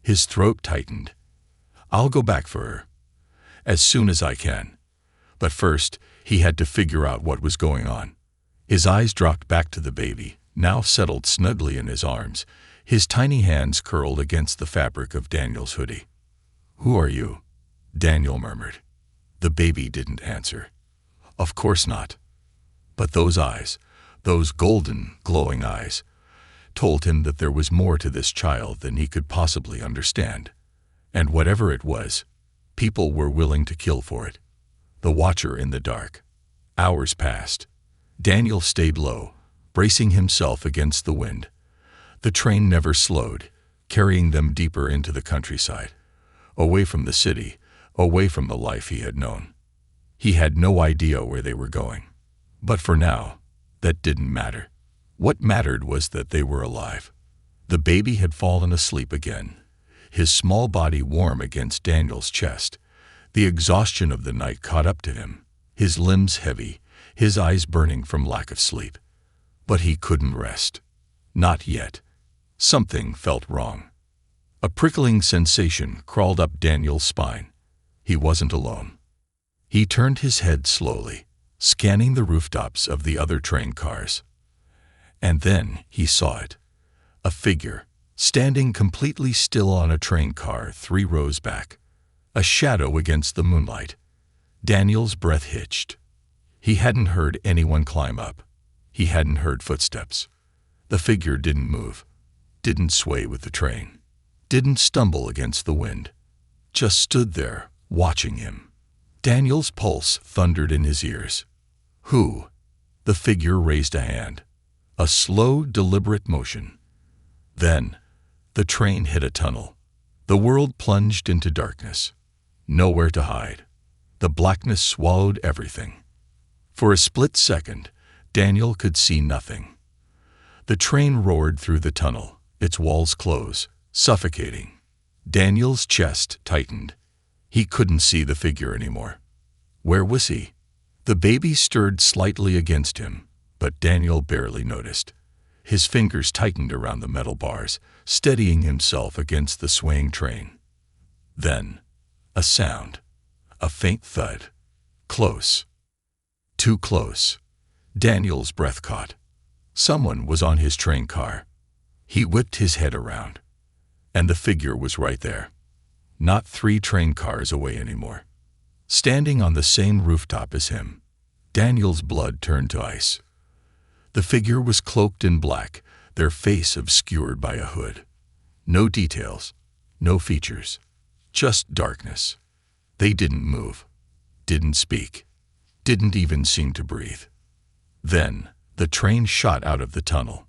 His throat tightened. I'll go back for her. As soon as I can. But first, he had to figure out what was going on. His eyes dropped back to the baby, now settled snugly in his arms, his tiny hands curled against the fabric of Daniel's hoodie. Who are you? Daniel murmured. The baby didn't answer. Of course not. But those eyes, those golden, glowing eyes, told him that there was more to this child than he could possibly understand. And whatever it was, people were willing to kill for it. The watcher in the dark. Hours passed. Daniel stayed low, bracing himself against the wind. The train never slowed, carrying them deeper into the countryside, away from the city, away from the life he had known. He had no idea where they were going. But for now, that didn't matter. What mattered was that they were alive. The baby had fallen asleep again, his small body warm against Daniel's chest. The exhaustion of the night caught up to him, his limbs heavy, his eyes burning from lack of sleep. But he couldn't rest. Not yet. Something felt wrong. A prickling sensation crawled up Daniel's spine. He wasn't alone. He turned his head slowly, scanning the rooftops of the other train cars. And then he saw it. A figure, standing completely still on a train car 3 rows back. A shadow against the moonlight. Daniel's breath hitched. He hadn't heard anyone climb up. He hadn't heard footsteps. The figure didn't move, didn't sway with the train, didn't stumble against the wind. Just stood there, watching him. Daniel's pulse thundered in his ears. Who? The figure raised a hand. A slow, deliberate motion. Then, the train hit a tunnel. The world plunged into darkness. Nowhere to hide. The blackness swallowed everything. For a split second, Daniel could see nothing. The train roared through the tunnel, its walls closed, suffocating. Daniel's chest tightened. He couldn't see the figure anymore. Where was he? The baby stirred slightly against him, but Daniel barely noticed. His fingers tightened around the metal bars, steadying himself against the swaying train. Then, a sound. A faint thud. Close. Too close. Daniel's breath caught. Someone was on his train car. He whipped his head around. And the figure was right there. Not 3 train cars away anymore. Standing on the same rooftop as him. Daniel's blood turned to ice. The figure was cloaked in black, their face obscured by a hood. No details, no features, just darkness. They didn't move, didn't speak, didn't even seem to breathe. Then, the train shot out of the tunnel.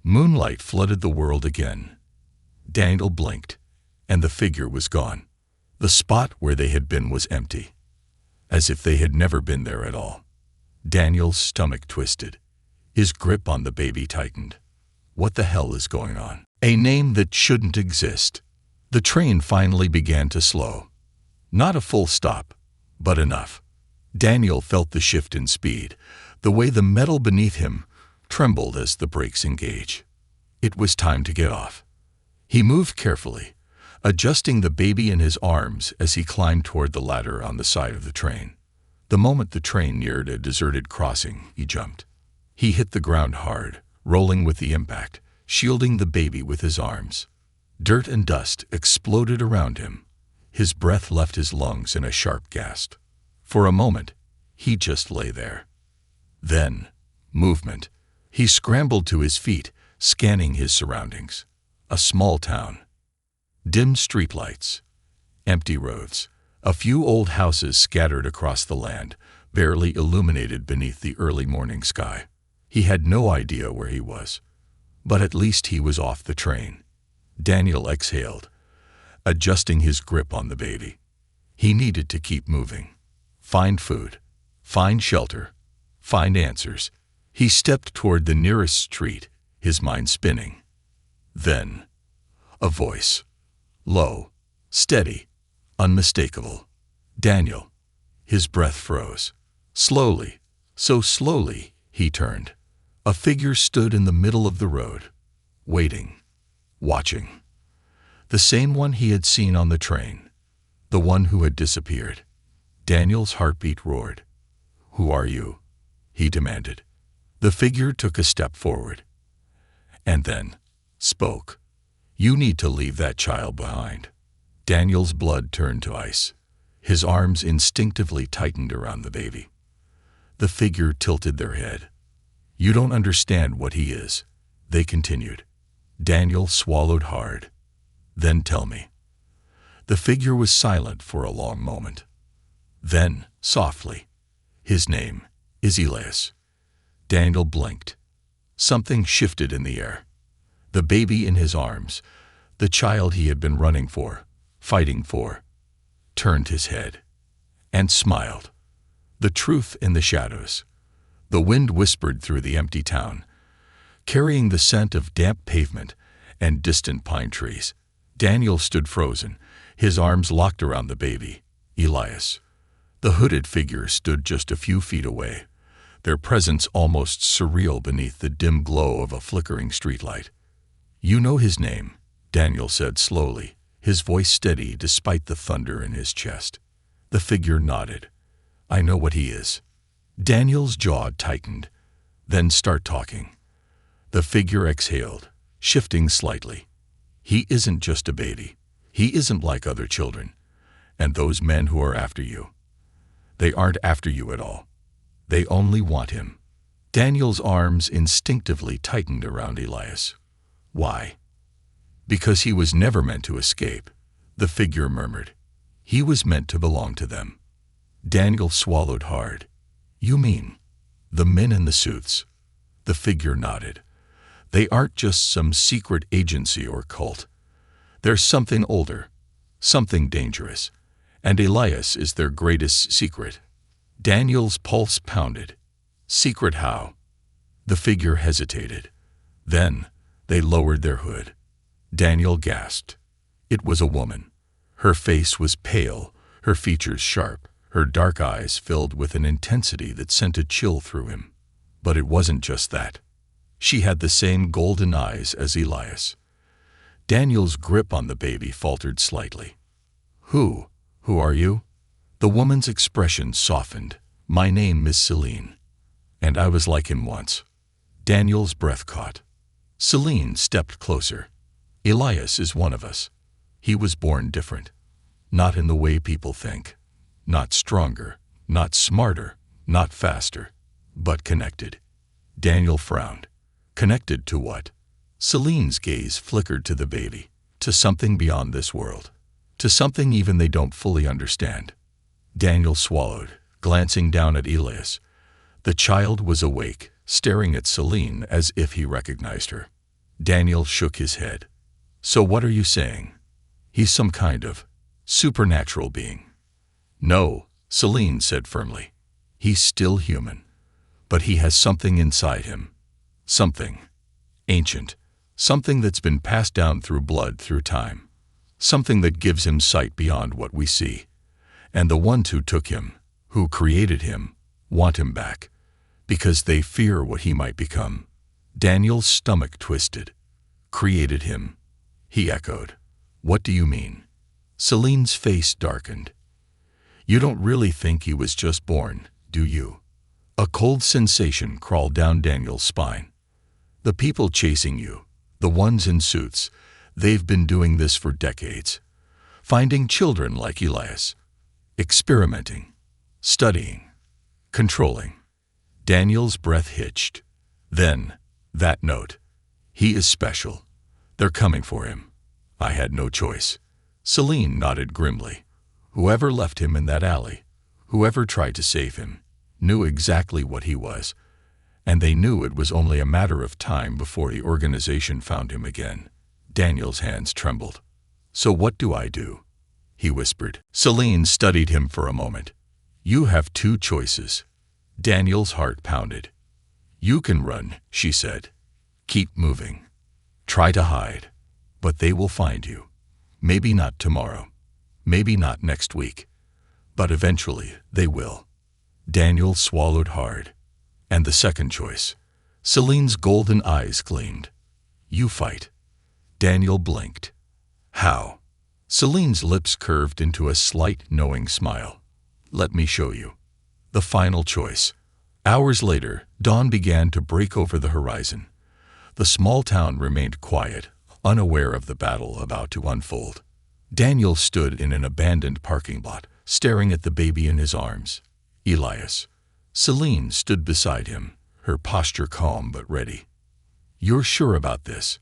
Moonlight flooded the world again. Daniel blinked, and the figure was gone. The spot where they had been was empty, as if they had never been there at all. Daniel's stomach twisted. His grip on the baby tightened. What the hell is going on? A name that shouldn't exist. The train finally began to slow. Not a full stop, but enough. Daniel felt the shift in speed, the way the metal beneath him trembled as the brakes engaged. It was time to get off. He moved carefully, adjusting the baby in his arms as he climbed toward the ladder on the side of the train. The moment the train neared a deserted crossing, he jumped. He hit the ground hard, rolling with the impact, shielding the baby with his arms. Dirt and dust exploded around him. His breath left his lungs in a sharp gasp. For a moment, he just lay there. Then, movement. He scrambled to his feet, scanning his surroundings. A small town. Dim streetlights. Empty roads. A few old houses scattered across the land, barely illuminated beneath the early morning sky. He had no idea where he was. But at least he was off the train. Daniel exhaled, adjusting his grip on the baby. He needed to keep moving. Find food. Find shelter. Find answers. He stepped toward the nearest street, his mind spinning. Then, a voice. Low, steady, unmistakable. Daniel. His breath froze. Slowly, so slowly, he turned. A figure stood in the middle of the road, waiting, watching. The same one he had seen on the train, the one who had disappeared. Daniel's heartbeat roared. "Who are you?" he demanded. The figure took a step forward, and then spoke. "You need to leave that child behind." Daniel's blood turned to ice. His arms instinctively tightened around the baby. The figure tilted their head. "You don't understand what he is," they continued. Daniel swallowed hard. "Then tell me." The figure was silent for a long moment. Then, softly, "His name is Elias." Daniel blinked. Something shifted in the air. The baby in his arms, the child he had been running for, fighting for, turned his head and smiled. The truth in the shadows. The wind whispered through the empty town, carrying the scent of damp pavement and distant pine trees. Daniel stood frozen, his arms locked around the baby, Elias. The hooded figure stood just a few feet away, their presence almost surreal beneath the dim glow of a flickering streetlight. "You know his name," Daniel said slowly, his voice steady despite the thunder in his chest. The figure nodded. "I know what he is." Daniel's jaw tightened. "Then start talking." The figure exhaled, shifting slightly. "He isn't just a baby. He isn't like other children. And those men who are after you, they aren't after you at all. They only want him." Daniel's arms instinctively tightened around Elias. "Why?" "Because he was never meant to escape," the figure murmured. "He was meant to belong to them." Daniel swallowed hard. "You mean the men in the suits?" The figure nodded. "They aren't just some secret agency or cult. There's something older, something dangerous, and Elias is their greatest secret." Daniel's pulse pounded. "Secret how?" The figure hesitated. Then they lowered their hood. Daniel gasped. It was a woman. Her face was pale, her features sharp, her dark eyes filled with an intensity that sent a chill through him. But it wasn't just that. She had the same golden eyes as Elias. Daniel's grip on the baby faltered slightly. Who are you? The woman's expression softened. My name is Celine. And I was like him once. Daniel's breath caught. Celine stepped closer. Elias is one of us. He was born different. Not in the way people think. Not stronger, not smarter, not faster, but connected. Daniel frowned. Connected to what? Celine's gaze flickered to the baby, to something beyond this world, to something even they don't fully understand. Daniel swallowed, glancing down at Elias. The child was awake, staring at Celine as if he recognized her. Daniel shook his head. So what are you saying? He's some kind of supernatural being. No, Celine said firmly. He's still human. But he has something inside him. Something ancient. Something that's been passed down through blood, through time. Something that gives him sight beyond what we see. And the ones who took him, who created him, want him back. Because they fear what he might become. Daniel's stomach twisted. Created him. He echoed. What do you mean? Celine's face darkened. You don't really think he was just born, do you? A cold sensation crawled down Daniel's spine. The people chasing you, the ones in suits, they've been doing this for decades. Finding children like Elias. Experimenting. Studying. Controlling. Daniel's breath hitched. Then, that note. He is special. They're coming for him. I had no choice. Celine nodded grimly. Whoever left him in that alley, whoever tried to save him, knew exactly what he was. And they knew it was only a matter of time before the organization found him again. Daniel's hands trembled. So what do I do? He whispered. Celine studied him for a moment. You have two choices. Daniel's heart pounded. You can run, she said. Keep moving. Try to hide. But they will find you. Maybe not tomorrow. Maybe not next week. But eventually they will. Daniel swallowed hard. And the second choice. Celine's golden eyes gleamed. You fight. Daniel blinked. How? Celine's lips curved into a slight, knowing smile. Let me show you. The final choice. Hours later, dawn began to break over the horizon. The small town remained quiet, unaware of the battle about to unfold. Daniel stood in an abandoned parking lot, staring at the baby in his arms. Elias. Celine stood beside him, her posture calm but ready. You're sure about this?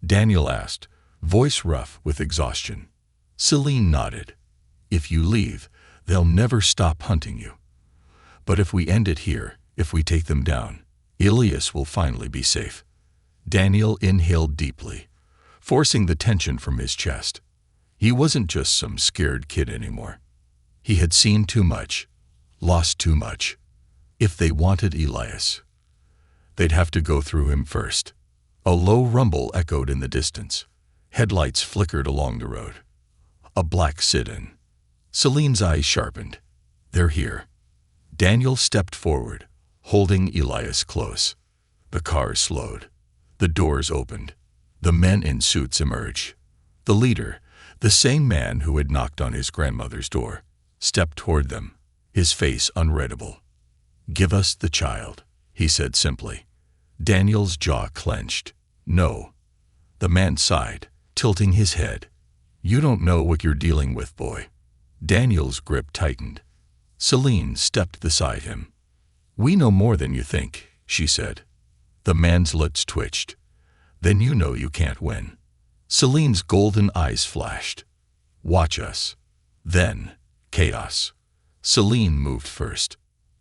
Daniel asked, voice rough with exhaustion. Celine nodded. If you leave, they'll never stop hunting you. But if we end it here, if we take them down, Elias will finally be safe. Daniel inhaled deeply, forcing the tension from his chest. He wasn't just some scared kid anymore. He had seen too much, lost too much. If they wanted Elias, they'd have to go through him first. A low rumble echoed in the distance. Headlights flickered along the road. A black sit-in. Celine's eyes sharpened. They're here. Daniel stepped forward, holding Elias close. The car slowed. The doors opened. The men in suits emerged. The leader, the same man who had knocked on his grandmother's door, stepped toward them, his face unreadable. Give us the child, he said simply. Daniel's jaw clenched. No. The man sighed, tilting his head. You don't know what you're dealing with, boy. Daniel's grip tightened. Celine stepped beside him. We know more than you think, she said. The man's lips twitched. Then you know you can't win. Celine's golden eyes flashed. Watch us. Then, chaos. Celine moved first.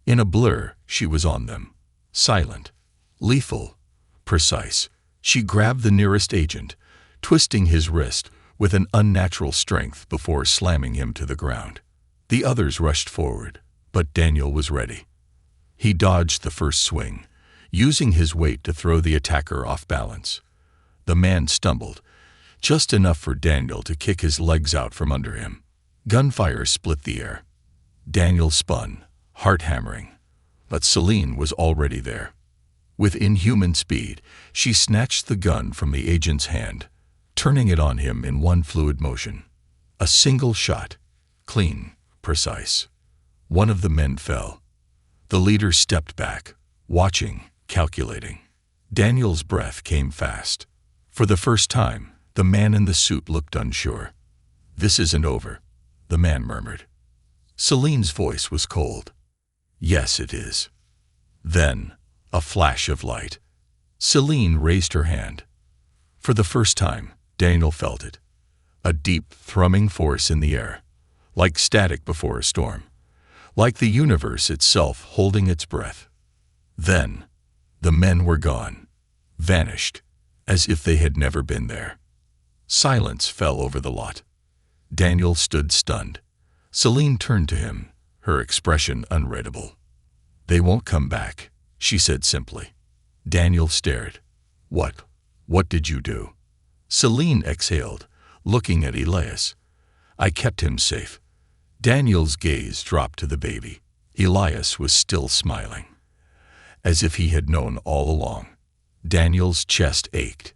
In a blur, she was on them. Silent. Lethal. Precise. She grabbed the nearest agent, twisting his wrist with an unnatural strength before slamming him to the ground. The others rushed forward, but Daniel was ready. He dodged the first swing, using his weight to throw the attacker off balance. The man stumbled, just enough for Daniel to kick his legs out from under him. Gunfire split the air. Daniel spun, heart hammering, but Celine was already there. With inhuman speed, she snatched the gun from the agent's hand, turning it on him in one fluid motion. A single shot, clean, precise. One of the men fell. The leader stepped back, watching, calculating. Daniel's breath came fast. For the first time, the man in the suit looked unsure. "This isn't over," the man murmured. Celine's voice was cold. "Yes, it is." Then, a flash of light. Celine raised her hand. For the first time, Daniel felt it. A deep, thrumming force in the air, like static before a storm, like the universe itself holding its breath. Then, the men were gone, vanished, as if they had never been there. Silence fell over the lot. Daniel stood stunned. Celine turned to him, her expression unreadable. "They won't come back," she said simply. Daniel stared. What did you do?" Celine exhaled, looking at Elias. "I kept him safe." Daniel's gaze dropped to the baby. Elias was still smiling, as if he had known all along. Daniel's chest ached.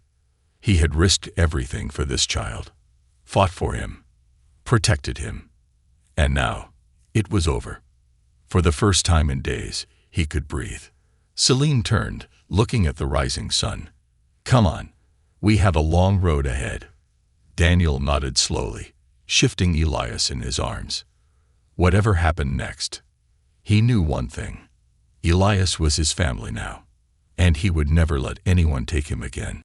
He had risked everything for this child, fought for him, protected him. And now, it was over. For the first time in days, he could breathe. Celine turned, looking at the rising sun. "Come on, we have a long road ahead." Daniel nodded slowly, shifting Elias in his arms. Whatever happened next, he knew one thing. Elias was his family now, and he would never let anyone take him again.